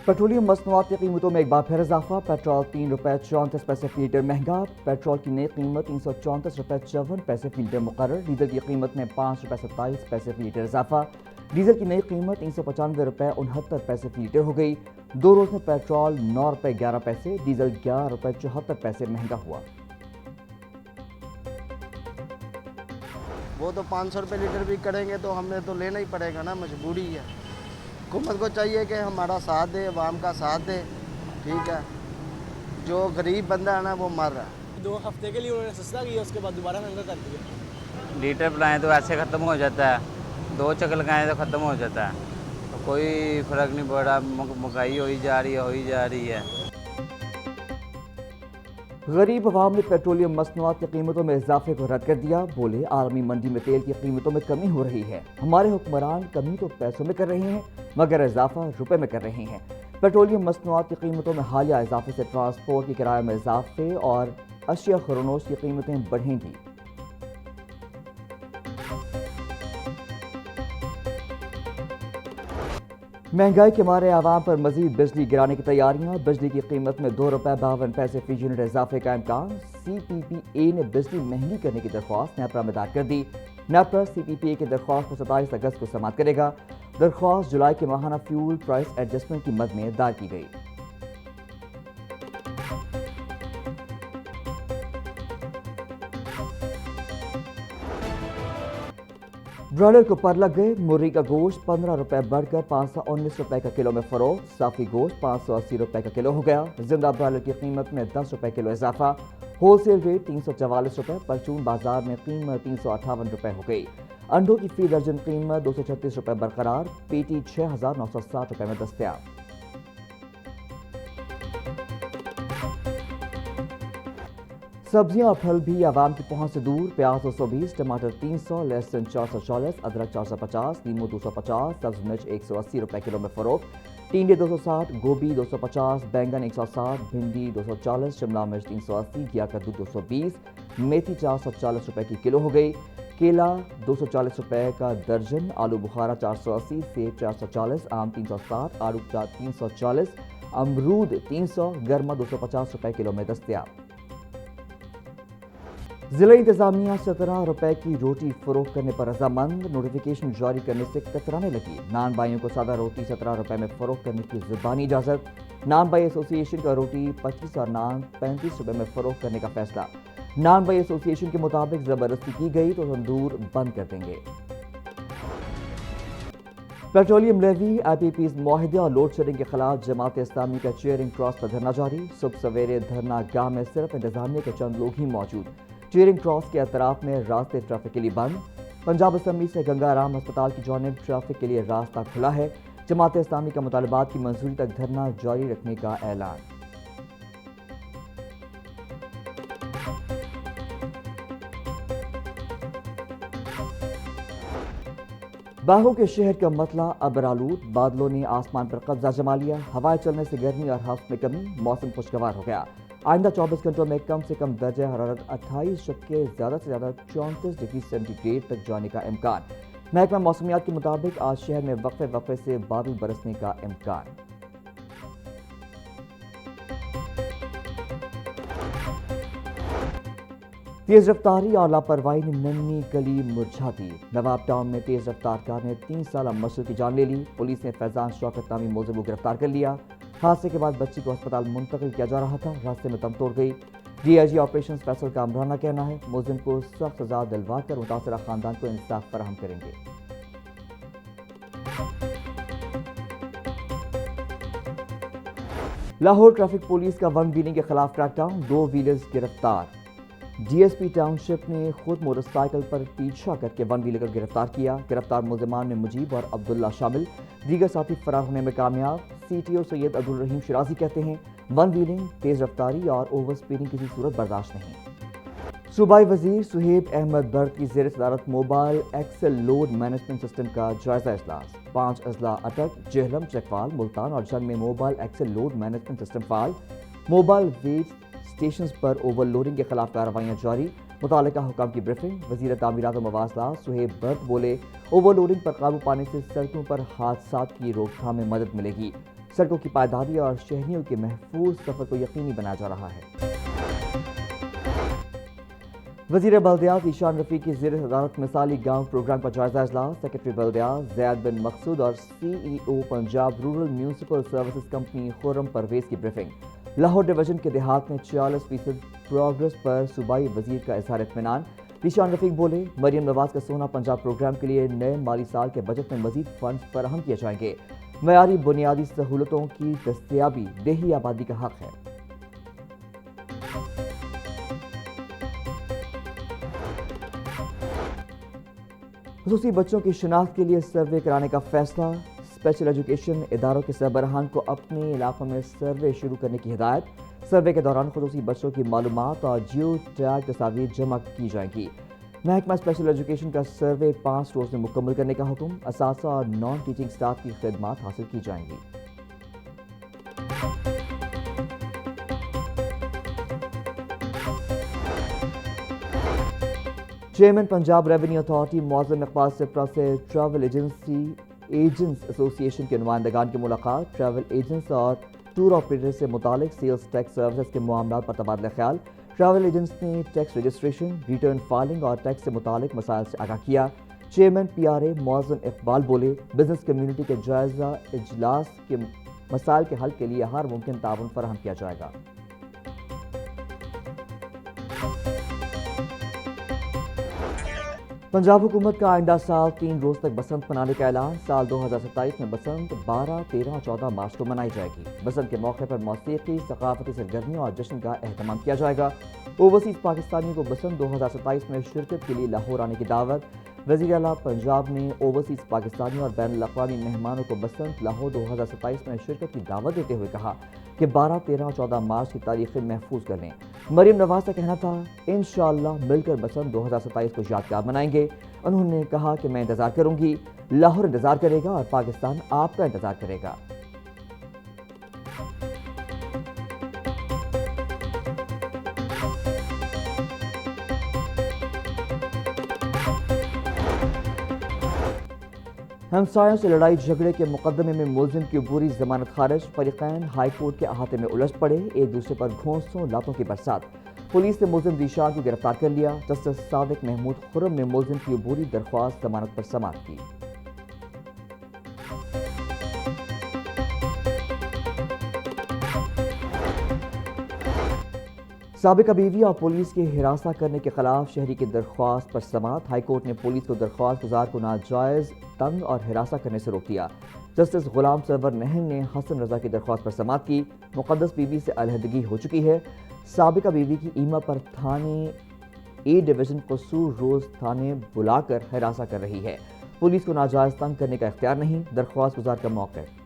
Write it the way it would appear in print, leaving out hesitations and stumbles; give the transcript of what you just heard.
Petroleum मसनूआत की कीमतों में एक बार फिर इजाफा। पेट्रोल ₹3.34 फी लीटर महंगा। पेट्रोल की नई कीमत ₹334.54 फी लीटर मुकर्रर। डीजल की कीमत में ₹5.27 फी लीटर इजाफा। डीजल की नई कीमत ₹395.69 फी लीटर हो गई। 2 रोज में पेट्रोल ₹9.11, डीजल ₹11.74 महंगा हुआ। वो तो 500 रुपये लीटर भी करेंगे तो हमें तो लेना ही पड़ेगा ना, मजबूरी है। हुकूमत को चाहिए कि हमारा साथ दे, अवाम का साथ दे, ठीक है। जो गरीब बंदा है ना वो मर रहा है। 2 हफ्ते के लिए उन्होंने सस्ता किया, उसके बाद दोबारा महंगा कर दिया। लीटर बनाए तो ऐसे ख़त्म हो जाता है, 2 चक्कर लगाएं तो ख़त्म हो जाता है, तो कोई फ़र्क नहीं पड़ रहा। महंगाई हो ही जा रही है। गरीब अवाम ने पेट्रोलियम मसनूआत की कीमतों में इजाफे को रद्द कर दिया। बोले, आलमी मंडी में तेल की कीमतों में कमी हो रही है। हमारे हुक्मरान कमी तो पैसों में कर रहे हैं, मगर इजाफा रुपए में कर रहे हैं। पेट्रोलियम मसनूआत की कीमतों में हालिया इजाफे से ट्रांसपोर्ट के किराए में इजाफे और अशिया खरोनोश की कीमतें बढ़ेंगी। महंगाई के मारे आवाम पर मजीद बिजली गिराने की तैयारियां। बिजली की कीमत में ₹2.52 फी यूनिट इजाफे का इम्कान। CPPA ने बिजली महंगी करने की दरख्वास्त नेपरा में दायर कर दी। नेपरा CPPA की दरख्वास्त को 27 अगस्त को समाअत करेगा। दरख्वास्त जुलाई के माहाना फ्यूल प्राइस एडजस्टमेंट की मद में दायर की गई। ब्रॉयलर को पर लग गए। मुर्गी का गोश्त ₹15 बढ़कर ₹519 का किलो में फरोख्त। साफी गोश्त ₹580 का किलो हो गया। जिंदा ब्रॉयलर की कीमत में ₹10 किलो इजाफा। Wholesale rate ₹344। परचून बाजार में कीमत ₹358 हो गई। अंडों की फी दर्जन कीमत ₹236 बरकरार। पेटी ₹6,960 में दस्तयाब। सब्जियां और फल भी आवाम की पहुंच से दूर। प्याज 220, टमाटर 300, लहसुन 440, अदरक 450, नींबू 250, सब्ज मिर्च ₹180 किलो में फरोख्त। टिंडे 260, गोभी 250, बैंगन 160, भिंडी 240, शिमला मिर्च 380, घिया कद्दू 220, मेथी ₹440 की किलो हो गई। केला ₹240 का दर्जन, आलू बुखारा 480, सेब 440, आम 360, आड़ू 340, अमरूद 300, गर्मा ₹250 किलो में दस्तयाब। जिला इंतजामिया ₹17 की रोटी फरोख्त करने पर रजामंद। नोटिफिकेशन जारी करने से कतराने लगी। नान बाइयों को सादा रोटी ₹17 में फरोख्त करने की जुबानी इजाजत। नान बाई एसोसिएशन का रोटी 25 और नान ₹35 में फरोख्त करने का फैसला। नान बाई एसोसिएशन के मुताबिक जबरदस्ती की गई तो तंदूर बंद कर देंगे। पेट्रोलियम लेवी, IPP's मुआहदे और लोड शेडिंग के खिलाफ जमात इस्लामी का चेयरिंग क्रॉस पर धरना जारी। सुबह सवेरे धरना गाह में सिर्फ इंतजामिया के चंद लोग ही मौजूद। चेयरिंग क्रॉस के अतराफ में रास्ते ट्रैफिक के लिए बंद। पंजाब असम्बली से गंगाराम अस्पताल की जानिब ट्रैफिक के लिए रास्ता खुला है। जमात इस्लामी का मुतालबात की मंजूरी तक धरना जारी रखने का ऐलान। बागों के शहर का मतला अबरालूद। बादलों ने आसमान पर कब्जा जमा लिया। हवाएं चलने से गर्मी और हफ्त में कमी। मौसम खुशगवार हो गया। आइंदा 24 घंटों में कम से कम दर्जा हरारत 28 के ज़्यादा से ज़्यादा 34 डिग्री सेंटीग्रेड तक जाने का इम्कान। महकमा मौसमियात के मुताबिक आज शहर में वक्फे से बादल बरसने का इम्कान। तेज रफ्तारी और लापरवाही ने नन्ही कली मुरझा दी। नवाब टाउन में तेज रफ्तार कार ने 3 साल मशहूर की जान ले ली। पुलिस ने फैजान शौकत नामी मुलजिम को गिरफ्तार कर लिया। हादसे के बाद बच्ची को अस्पताल मुंतकिल किया जा रहा था, रास्ते में दम तोड़ गई। DIG ऑपरेशन फैसल का अमराना कहना है, मुलजिम को सख्त सजा दिलवा कर मुतासरा खानदान को इंसाफ फराहम करेंगे। लाहौर ट्रैफिक पुलिस का वन व्हीलिंग के खिलाफ क्रैकडाउन। 2 व्हीलर्स गिरफ्तार। DSP टाउनशिप ने खुद मोटरसाइकिल पर पीछा करके वन व्हीलर को गिरफ्तार किया। गिरफ्तार मुलजिमान में मुजीब और अब्दुल्ला शामिल। दीगर साथी फरार होने में कामयाब। CTO सैयद अब्दुल रहीम शिराजी कहते हैं, वन व्हीलिंग, तेज रफ्तारी और ओवर स्पीडिंग किसी सूरत बर्दाश्त नहीं। सूबाई वजीर सुहेब अहमद बर्द की ज़ेर सदारत mobile axle load management system का जायजा इजलास। 5 अजला अटक, जेहलम, चकवाल, मुल्तान और जंग में mobile axle load management system फाल। मोबाइल वेट स्टेशन पर ओवरलोडिंग के खिलाफ कार्रवाइयाँ जारी। मुतालिका हुकाम की ब्रीफिंग। वज़ीर तामीरात और मवासलात सुहेब बर्द बोले, ओवरलोडिंग पर काबू पाने से सड़कों पर हादसात की रोकथाम में मदद मिलेगी। सड़कों की पायदारी और शहरियों के महफूज सफर को यकीनी बनाया जा रहा है। वज़ीर बल्दियात ईशान रफ़ी की ज़ेर सदारत मिसाली गाँव प्रोग्राम का जायजा इजलास। सेक्रेटरी बल्दियात ज़ैद बिन मकसूद और CEO Punjab rural municipal services company Khurram Pervez की ब्रीफिंग। लाहौर डिवीजन के देहात में 40% प्रोग्रेस पर सूबाई वज़ीर का इज़हार इत्मीनान। ईशान रफ़ीक बोले, मरियम नवाज का सोना पंजाब प्रोग्राम के लिए नए माली साल के बजट में मज़ीद फंड फराहम किए जाएंगे। मयारी बुनियादी सहूलतों की दस्तयाबी देही आबादी का हक है। खुसूसी बच्चों की शिनाख्त के लिए सर्वे कराने का फैसला। स्पेशल एजुकेशन इदारों के सरबराहान को अपने इलाकों में सर्वे शुरू करने की हिदायत। सर्वे के दौरान खुसूसी बच्चों की मालूमात और जियो टैग तस्वीर जमा की जाएंगी। महकमा स्पेशल एजुकेशन का सर्वे 5 रोज में मुकम्मल करने का हुक्म। असासा और नॉन टीचिंग स्टाफ की खिदमात हासिल की जाएंगी। Chairman Punjab revenue authority Muazzam Iqbal Shipra से ट्रैवल एजेंट्स एसोसिएशन के नुमाइंदगान की मुलाकात। ट्रैवल एजेंट्स और टूर ऑपरेटर से मुतालिक सेल्स टैक्स सर्विस के मामलों पर तबादला ख्याल। ट्रैवल एजेंट्स ने टैक्स रजिस्ट्रेशन, रिटर्न फाइलिंग और टैक्स से मुतालिक मसाइल से आगाह किया। चेयरमैन PRA मुअज़्ज़म इकबाल बोले, बिजनेस कम्युनिटी के जायजा इजलास के मसाइल के हल के लिए हर मुमकिन ताउन फराहम किया जाएगा। पंजाब हुकूमत का आइंदा साल 3 रोज तक बसंत मनाने का ऐलान। साल 2027 में बसंत 12, 13 और 14 मार्च को मनाई जाएगी। बसंत के मौके पर मौसीकी, सकाफती सरगर्मियों और जश्न का एहतमाम किया जाएगा। ओवरसीज पाकिस्तानियों को बसंत 2027 में शिरकत के लिए लाहौर आने की दावत। वज़ीर आला पंजाब ने ओवरसीज पाकिस्तानियों और बैन अवी मेहमानों को बसंत लाहौर 2027 में शिरकत की दावत देते हुए कहा कि 12, 13 और 14 मार्च की तारीखें महफूज कर लें। मरियम नवाज का कहना था, इंशाअल्लाह मिलकर बसंत 2027 को यादगार मनाएंगे। उन्होंने कहा कि मैं इंतजार करूंगी, लाहौर इंतजार करेगा और पाकिस्तान आपका इंतजार करेगा। हमसायों से लड़ाई झगड़े के मुकदमे में मुलजिम की अबूरी जमानत खारिज। फरीकैन हाई कोर्ट के अहाते में उलझ पड़े, एक दूसरे पर घोंसों लातों की बरसात। पुलिस ने मुलजिम ज़ीशान को गिरफ्तार कर लिया। जस्टिस सादिक महमूद खुर्रम ने मुलजिम की अबूरी दरख्वास्त जमानत पर समाअत की। साबिका बीवी और पुलिस के हिरासा करने के खिलाफ शहरी की दरख्वास्त पर समाअत। हाईकोर्ट ने पुलिस को दरख्वास्त गुजार को नाजायज तंग और हिरासा करने से रोक दिया। जस्टिस गुलाम सरवर नहंग ने हसन रजा की दरख्वास्त पर समाअत की। मुक़द्दस बीवी से अलहदगी हो चुकी है। साबिका बीवी की ईमा पर थाने A डिवीज़न कसूर रोज थाने बुलाकर हिरासा कर रही है। पुलिस को नाजायज तंग करने का इख्तियार नहीं। दरख्वास्त गुजार का मौक़िफ़।